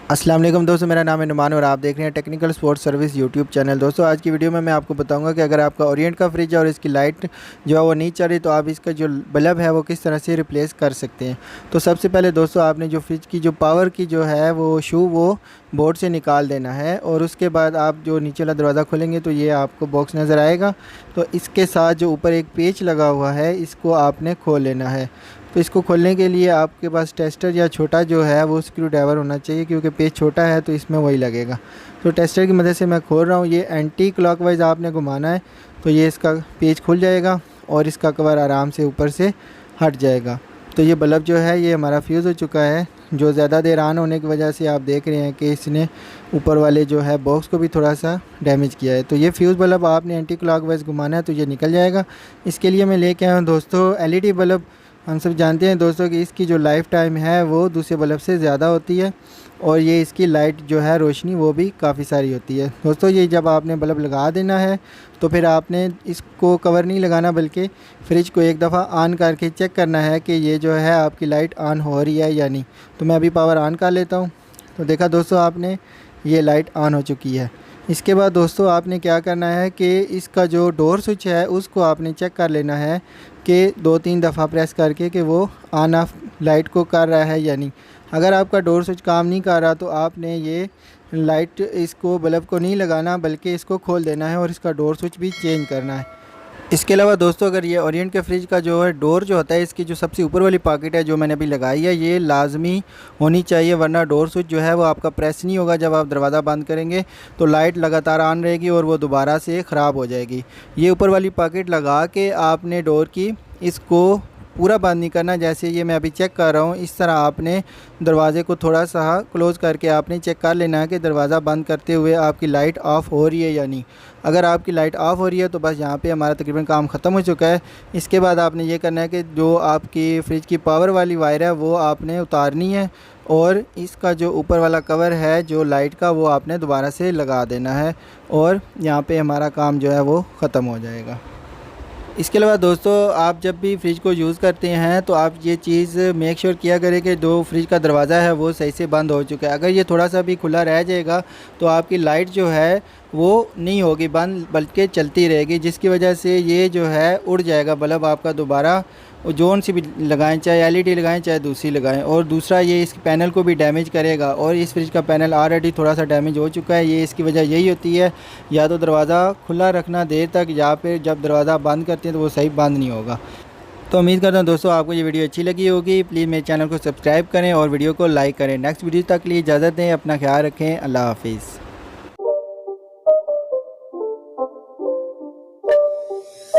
अस्सलाम वालेकुम दोस्तों, मेरा नाम है नुमान और आप देख रहे हैं technical sports service YouTube channel. दोस्तों आज की वीडियो में मैं आपको बताऊंगा कि अगर आपका ओरिएंट का फ्रिज है और इसकी लाइट जो है वो नहीं चल रही तो आप इसका जो बल्ब है वो किस तरह से रिप्लेस कर सकते हैं। तो सबसे पहले दोस्तों आपने जो फ्रिज की जो पावर की जो है वो वो बोर्ड से निकाल देना है और उसके बाद आप जो नीचे वाला दरवाज़ा खोलेंगे तो ये आपको बॉक्स नज़र आएगा। तो इसके साथ जो ऊपर एक पेच लगा हुआ है इसको आपने खोल लेना है। तो इसको खोलने के लिए आपके पास टेस्टर या छोटा जो है वो स्क्रू ड्राइवर होना चाहिए, क्योंकि पेज छोटा है तो इसमें वही लगेगा। तो टेस्टर की मदद से मैं खोल रहा हूँ। ये एंटी क्लॉकवाइज आपने घुमाना है तो ये इसका पेज खुल जाएगा और इसका कवर आराम से ऊपर से हट जाएगा। तो ये बल्ब जो है ये हमारा फ्यूज़ हो चुका है, जो ज़्यादा देर ऑन होने की वजह से आप देख रहे हैं कि इसने ऊपर वाले जो है बॉक्स को भी थोड़ा सा डैमेज किया है। तो ये फ्यूज़ बल्ब आपने एंटी क्लॉकवाइज घुमाना है तो ये निकल जाएगा। इसके लिए मैं लेके आया हूँ दोस्तों एलईडी बल्ब। हम सब जानते हैं दोस्तों कि इसकी जो लाइफ टाइम है वो दूसरे बल्ब से ज़्यादा होती है और ये इसकी लाइट जो है रोशनी वो भी काफ़ी सारी होती है। दोस्तों ये जब आपने बल्ब लगा देना है तो फिर आपने इसको कवर नहीं लगाना बल्कि फ्रिज को एक दफ़ा ऑन करके चेक करना है कि ये जो है आपकी लाइट ऑन हो रही है या नहीं। तो मैं अभी पावर ऑन कर लेता हूँ। तो देखा दोस्तों आपने ये लाइट ऑन हो चुकी है। इसके बाद दोस्तों आपने क्या करना है कि इसका जो डोर स्विच है उसको आपने चेक कर लेना है कि 2-3 दफ़ा प्रेस करके कि वो ऑन ऑफ लाइट को कर रहा है या नहीं। अगर आपका डोर स्विच काम नहीं कर रहा तो आपने ये लाइट इसको बल्ब को नहीं लगाना बल्कि इसको खोल देना है और इसका डोर स्विच भी चेंज करना है। इसके अलावा दोस्तों अगर ये ओरिएंट के फ्रिज का जो है डोर जो होता है इसकी जो सबसे ऊपर वाली पॉकेट है जो मैंने अभी लगाई है ये लाजमी होनी चाहिए, वरना डोर स्विच जो है वो आपका प्रेस नहीं होगा। जब आप दरवाज़ा बंद करेंगे तो लाइट लगातार ऑन रहेगी और वो दोबारा से ख़राब हो जाएगी। ये ऊपर वाली पॉकेट लगा के आपने डोर की इसको पूरा बंद नहीं करना। जैसे ये मैं अभी चेक कर रहा हूँ इस तरह आपने दरवाज़े को थोड़ा सा क्लोज़ करके आपने चेक कर लेना है कि दरवाज़ा बंद करते हुए आपकी लाइट ऑफ़ हो रही है या नहीं। अगर आपकी लाइट ऑफ़ हो रही है तो बस यहाँ पे हमारा तकरीबन काम ख़त्म हो चुका है। इसके बाद आपने ये करना है कि जो आपकी फ्रिज की पावर वाली वायर है वो आपने उतारनी है और इसका जो ऊपर वाला कवर है जो लाइट का वो आपने दोबारा से लगा देना है और यहाँ पे हमारा काम जो है वो ख़त्म हो जाएगा। इसके अलावा दोस्तों आप जब भी फ्रिज को यूज़ करते हैं तो आप ये चीज़ मेक श्योर किया करें कि जो फ्रिज का दरवाज़ा है वो सही से बंद हो चुका है। अगर ये थोड़ा सा भी खुला रह जाएगा तो आपकी लाइट जो है वो नहीं होगी बंद बल्कि चलती रहेगी, जिसकी वजह से ये जो है उड़ जाएगा बल्ब आपका दोबारा जोन सी भी लगाएं, चाहे एलईडी लगाएं चाहे दूसरी लगाएं। और दूसरा ये इस पैनल को भी डैमेज करेगा और इस फ्रिज का पैनल ऑलरेडी थोड़ा सा डैमेज हो चुका है। ये इसकी वजह यही होती है या तो दरवाज़ा खुला रखना देर तक या फिर जब दरवाज़ा बंद करते हैं तो वो सही बंद नहीं होगा। तो उम्मीद करता हूँ दोस्तों आपको ये वीडियो अच्छी लगी होगी। प्लीज़ मेरे चैनल को सब्सक्राइब करें और वीडियो को लाइक करें। नेक्स्ट वीडियो तक के लिए इजाज़त दें, अपना ख्याल रखें, अल्लाह हाफिज़।